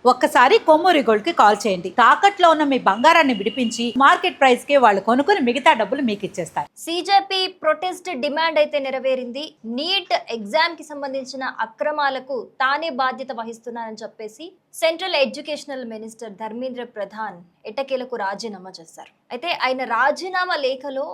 ఒక్కసారి కొమ్మూరి గోల్డ్ కి కాల్ చేయండి. తాకట్లో ఉన్న మీ బంగారాన్ని విడిపించి మార్కెట్ ప్రైస్ కి వాళ్ళు కొనుక్కుని మిగతా డబ్బులు మీకు ఇచ్చేస్తారు. సిజేపీ ప్రొటెస్ట్ డిమాండ్ అయితే నెరవేరింది. నీట్ ఎగ్జామ్ కి సంబంధించిన అక్రమాలకు తానే బాధ్యత వహిస్తున్నానని చెప్పేసి central educational minister Dharmendra Pradhan ఎట్టకేలకు రాజీనామా చేశారు. అయితే ఆయన రాజీనామా లేఖలో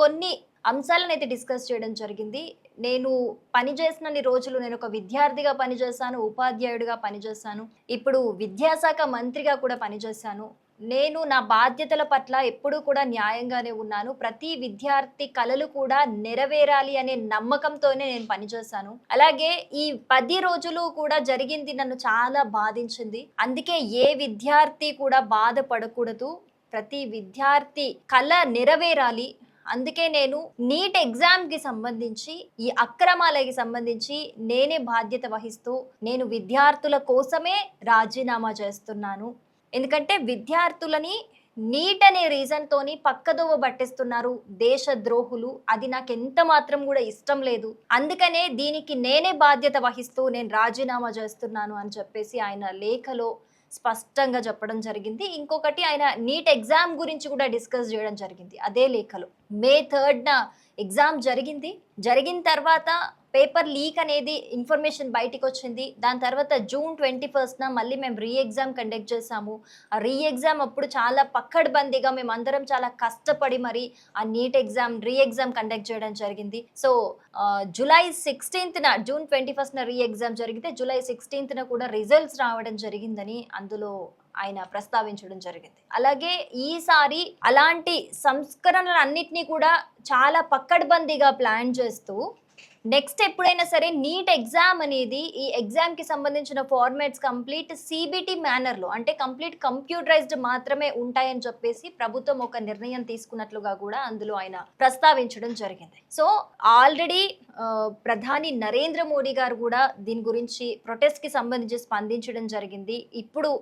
కొన్ని అంశాలను అయితే డిస్కస్ చేయడం జరిగింది. నేను పనిచేసినన్ని రోజులు నేను ఒక విద్యార్థిగా పనిచేశాను, ఉపాధ్యాయుడిగా పనిచేశాను, ఇప్పుడు విద్యాశాఖ మంత్రిగా కూడా పనిచేశాను. నేను నా బాధ్యతల పట్ల ఎప్పుడూ కూడా న్యాయంగానే ఉన్నాను. ప్రతి విద్యార్థి కలలు కూడా నెరవేరాలి అనే నమ్మకంతోనే నేను పనిచేశాను. అలాగే ఈ 10 రోజులు కూడా జరిగింది నన్ను చాలా బాధించింది. అందుకే ఏ విద్యార్థి కూడా బాధపడకూడదు. ప్రతి విద్యార్థి కల నెరవేరాలి. అందుకే నేను నీట్ ఎగ్జామ్ కి సంబంధించి ఈ అక్రమాలకి సంబంధించి నేనే బాధ్యత వహిస్తూ నేను విద్యార్థుల కోసమే రాజీనామా చేస్తున్నాను. ఎందుకంటే విద్యార్థులని నీట్ అనే రీజన్ తోని పక్కదోవ పట్టిస్తున్నారు దేశ ద్రోహులు. అది నాకు ఎంత మాత్రం కూడా ఇష్టం లేదు. అందుకనే దీనికి నేనే బాధ్యత వహిస్తూ నేను రాజీనామా చేస్తున్నాను అని చెప్పేసి ఆయన లేఖలో స్పష్టంగా చెప్పడం జరిగింది. ఇంకొకటి ఆయన నీట్ ఎగ్జామ్ గురించి కూడా డిస్కస్ చేయడం జరిగింది. అదే లేఖలో మే 3న ఎగ్జామ్ జరిగిన తర్వాత పేపర్ లీక్ అనేది ఇన్ఫర్మేషన్ బయటికి వచ్చింది. దాని తర్వాత జూన్ 21న మళ్ళీ మేము రీ ఎగ్జామ్ కండక్ట్ చేసాము. ఆ రీ ఎగ్జామ్ అప్పుడు చాలా పక్కడ్బందీగా మేమందరం చాలా కష్టపడి మరి ఆ NEET exam re exam conduct చేయడం జరిగింది. సో జూలై 16న జూన్ 21న రీ ఎగ్జామ్ జరిగితే జూలై 16న కూడా రిజల్ట్స్ రావడం జరిగిందని అందులో ఆయన ప్రస్తావించడం జరిగింది. అలాగే ఈసారి అలాంటి సంస్కరణలన్నింటినీ కూడా చాలా పక్కడ్బందీగా ప్లాన్ చేస్తూ నెక్స్ట్ ఎప్పుడైనా సరే నీట్ ఎగ్జామ్ అనేది ఈ ఎగ్జామ్ కి సంబంధించిన ఫార్మాట్స్ కంప్లీట్ సిబిటి మేనర్లో అంటే కంప్లీట్ కంప్యూటరైజ్డ్ మాత్రమే ఉంటాయని చెప్పేసి ప్రభుత్వం ఒక నిర్ణయం తీసుకున్నట్లుగా కూడా అందులో ఆయన ప్రస్తావించడం జరిగింది. సో ఆల్రెడీ ప్రధాని నరేంద్ర మోడీ గారు కూడా దీని గురించి ప్రొటెస్ట్ కి సంబంధించి స్పందించడం జరిగింది. ఇప్పుడు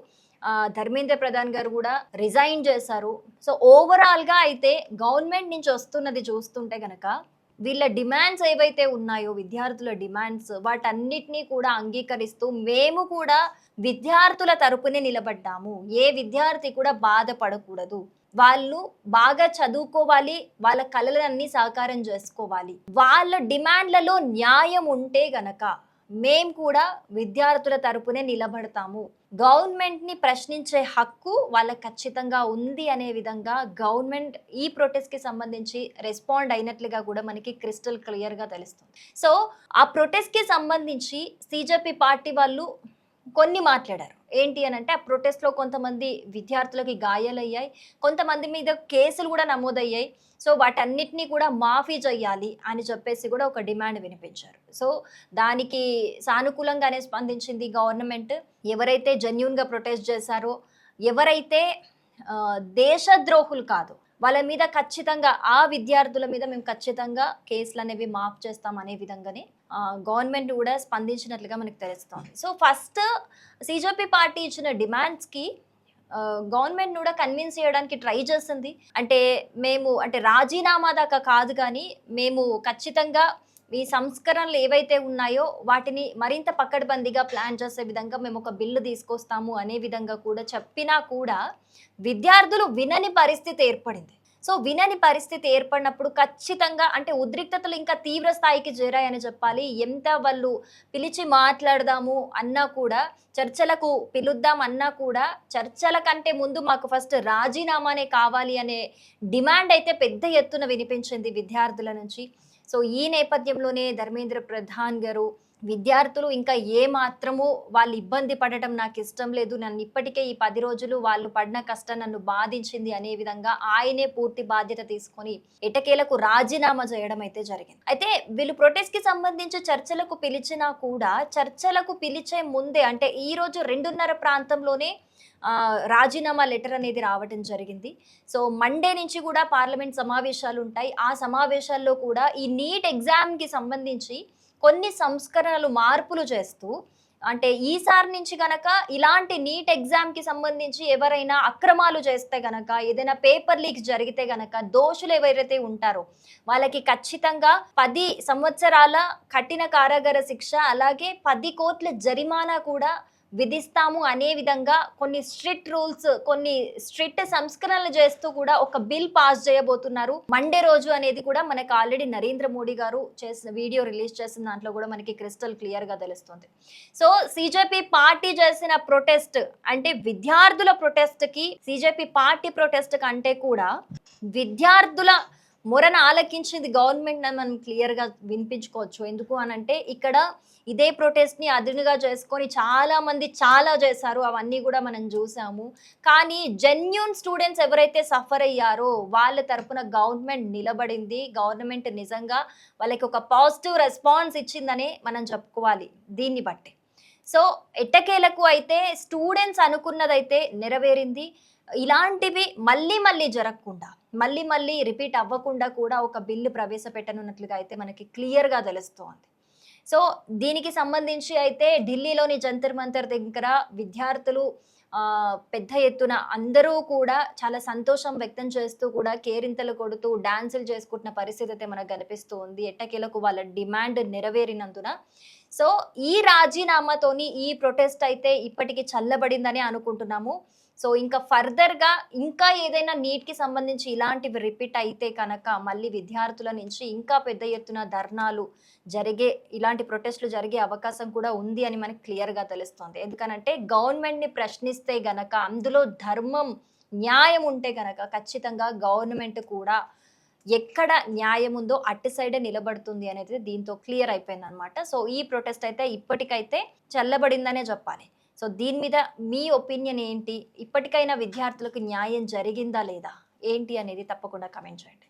ధర్మేంద్ర ప్రధాన్ గారు కూడా రిజైన్ చేశారు. సో ఓవరాల్ గా అయితే గవర్నమెంట్ నుంచి వస్తున్నది చూస్తుంటే గనక వీళ్ళ డిమాండ్స్ ఏవైతే ఉన్నాయో విద్యార్థుల డిమాండ్స్ వాటన్నిటినీ కూడా అంగీకరిస్తూ మేము కూడా విద్యార్థుల తరపునే నిలబడ్డాము. ఏ విద్యార్థి కూడా బాధపడకూడదు. వాళ్ళు బాగా చదువుకోవాలి, వాళ్ళ కలలన్నీ సాకారం చేసుకోవాలి. వాళ్ళ డిమాండ్లలో న్యాయం ఉంటే గనక మేం కూడా విద్యార్థుల తరపునే నిలబడతాము. గవర్నమెంట్ ని ప్రశ్నించే హక్కు వాళ్ళకి ఖచ్చితంగా ఉంది అనే విధంగా గవర్నమెంట్ ఈ ప్రొటెస్ట్ కి సంబంధించి రెస్పాండ్ అయినట్లుగా కూడా మనకి క్రిస్టల్ క్లియర్ గా తెలుస్తుంది. సో ఆ ప్రొటెస్ట్ కి సంబంధించి సిజేపీ పార్టీ వాళ్ళు కొన్ని మాట్లాడారు. ఏంటి అని అంటే ఆ ప్రొటెస్ట్ లో కొంతమంది విద్యార్థులకి గాయాలయ్యాయి, కొంతమంది మీద కేసులు కూడా నమోదయ్యాయి. సో వాటన్నిటినీ కూడా మాఫీ చేయాలి అని చెప్పేసి కూడా ఒక డిమాండ్ వినిపించారు. సో దానికి సానుకూలంగానే స్పందించింది గవర్నమెంట్. ఎవరైతే జెన్యూన్ గా ప్రొటెస్ట్ చేశారో, ఎవరైతే దేశద్రోహులు కాదు వాళ్ళ మీద ఖచ్చితంగా ఆ విద్యార్థుల మీద మేము ఖచ్చితంగా కేసులు అనేవి మాఫ్ చేస్తాం అనే విధంగానే గవర్నమెంట్ కూడా స్పందించినట్లుగా మనకు తెలుస్తోంది. సో ఫస్ట్ సిజేపీ పార్టీ ఇచ్చిన డిమాండ్స్కి గవర్నమెంట్ కూడా కన్విన్స్ చేయడానికి ట్రై చేస్తుంది. మేము రాజీనామా దాకా కాదు కానీ మేము ఖచ్చితంగా ఈ సంస్కరణలు ఏవైతే ఉన్నాయో వాటిని మరింత పక్కడ్బందీగా ప్లాన్ చేసే విధంగా మేము ఒక బిల్లు తీసుకొస్తాము అనే విధంగా కూడా చెప్పినా కూడా విద్యార్థులు వినని పరిస్థితి ఏర్పడింది. సో వినని పరిస్థితి ఏర్పడినప్పుడు ఖచ్చితంగా ఉద్రిక్తతలు ఇంకా తీవ్ర స్థాయికి చేరాయని చెప్పాలి. ఎంత వాళ్ళు పిలిచి మాట్లాడదాము అన్నా కూడా, చర్చలకు పిలుద్దాం అన్నా కూడా చర్చల కంటే ముందు మాకు ఫస్ట్ రాజీనామానే కావాలి అనే డిమాండ్ అయితే పెద్ద ఎత్తున వినిపించింది విద్యార్థుల నుంచి. సో ఈ నేపథ్యంలోనే ధర్మేంద్ర ప్రధాన్ గారు విద్యార్థులు ఇంకా ఏ మాత్రము వాళ్ళు ఇబ్బంది పడటం నాకు ఇష్టం లేదు, నన్ను ఇప్పటికే ఈ 10 రోజులు వాళ్ళు పడిన కష్టం నన్ను బాధించింది అనే విధంగా ఆయనే పూర్తి బాధ్యత తీసుకొని ఎటకేలకు రాజీనామా చేయడం అయితే జరిగింది. అయితే వీళ్ళు ప్రొటెస్ట్ కి సంబంధించి చర్చలకు పిలిచినా కూడా చర్చలకు పిలిచే ముందే ఈ రోజు 2:30 ప్రాంతంలోనే రాజీనామా లెటర్ అనేది రావటం జరిగింది. సో మండే నుంచి కూడా పార్లమెంట్ సమావేశాలు ఉంటాయి. ఆ సమావేశాల్లో కూడా ఈ నీట్ ఎగ్జామ్కి సంబంధించి కొన్ని సంస్కరణలు మార్పులు చేస్తూ ఈసారి నుంచి గనక ఇలాంటి నీట్ ఎగ్జామ్కి సంబంధించి ఎవరైనా అక్రమాలు చేస్తే గనక, ఏదైనా పేపర్ లీక్ జరిగితే గనక దోషులు ఎవరైతే ఉంటారో వాళ్ళకి ఖచ్చితంగా 10 సంవత్సరాల కఠిన కారాగార శిక్ష, అలాగే 10 కోట్ల జరిమానా కూడా విధిస్తాము అనే విధంగా కొన్ని స్ట్రిక్ట్ రూల్స్, కొన్ని స్ట్రిక్ట్ సంస్కరణలు చేస్తూ కూడా ఒక బిల్ పాస్ చేయబోతున్నారు మండే రోజు అనేది కూడా మనకి ఆల్రెడీ నరేంద్ర మోడీ గారు చేసిన వీడియో రిలీజ్ చేసిన దాంట్లో కూడా మనకి క్రిస్టల్ క్లియర్ గా తెలుస్తుంది. సో సిజేపీ పార్టీ చేసిన ప్రొటెస్ట్ అంటే విద్యార్థుల ప్రొటెస్ట్ కి, సిజేపీ పార్టీ ప్రొటెస్ట్ కంటే కూడా విద్యార్థుల మొరను ఆలకించింది గవర్నమెంట్ అని మనం క్లియర్ గా వినిపించుకోవచ్చు. ఎందుకు అనంటే ఇక్కడ ఇదే ప్రొటెస్ట్ ని అదునుగా చేసుకొని చాలా మంది చాలా చేశారు, అవన్నీ కూడా మనం చూసాము. కానీ జెన్యూన్ స్టూడెంట్స్ ఎవరైతే సఫర్ అయ్యారో వాళ్ళ తరపున గవర్నమెంట్ నిలబడింది. గవర్నమెంట్ నిజంగా వాళ్ళకి ఒక పాజిటివ్ రెస్పాన్స్ ఇచ్చిందని మనం చెప్పుకోవాలి దీన్ని బట్టి. సో ఎట్టకేలకు అయితే స్టూడెంట్స్ అనుకున్నదైతే నెరవేరింది. ఇలాంటివి మళ్ళీ మళ్ళీ జరగకుండా, మళ్ళీ మళ్ళీ రిపీట్ అవ్వకుండా కూడా ఒక బిల్లు ప్రవేశపెట్టనున్నట్లుగా అయితే మనకి క్లియర్గా తెలుస్తోంది. సో దీనికి సంబంధించి అయితే ఢిల్లీలోని జంతర్ మంతర్ దగ్గర విద్యార్థులు పెద్ద ఎత్తున అందరూ కూడా చాలా సంతోషం వ్యక్తం చేస్తూ కూడా కేరింతలు కొడుతూ డాన్సులు చేసుకుంటున్న పరిస్థితి అయితే మనకు కనిపిస్తూ ఉంది. ఎట్టకేలకు వాళ్ళ డిమాండ్ నెరవేరినందున. సో ఈ రాజీనామాతోని ఈ ప్రొటెస్ట్ అయితే ఇప్పటికి చల్లబడిందని అనుకుంటున్నాము. సో ఇంకా ఫర్దర్గా ఇంకా ఏదైనా నీట్కి సంబంధించి ఇలాంటివి రిపీట్ అయితే కనుక మళ్ళీ విద్యార్థుల నుంచి ఇంకా పెద్ద ఎత్తున ధర్నాలు జరిగే, ఇలాంటి ప్రొటెస్టులు జరిగే అవకాశం కూడా ఉంది అని మనకి క్లియర్గా తెలుస్తుంది. ఎందుకనంటే గవర్నమెంట్ని ప్రశ్నిస్తే గనక, అందులో ధర్మం న్యాయం ఉంటే గనక ఖచ్చితంగా గవర్నమెంట్ కూడా ఎక్కడ న్యాయం ఉందో అటు సైడే నిలబడుతుంది అనేది దీంతో క్లియర్ అయిపోయింది అనమాట. సో ఈ ప్రొటెస్ట్ అయితే ఇప్పటికైతే చల్లబడిందనే చెప్పాలి. సో దీని మీద మీ ఒపీనియన్ ఏంటి? ఇప్పటికైనా విద్యార్థులకు న్యాయం జరిగిందా లేదా ఏంటి అనేది తప్పకుండా కమెంట్ చేయండి.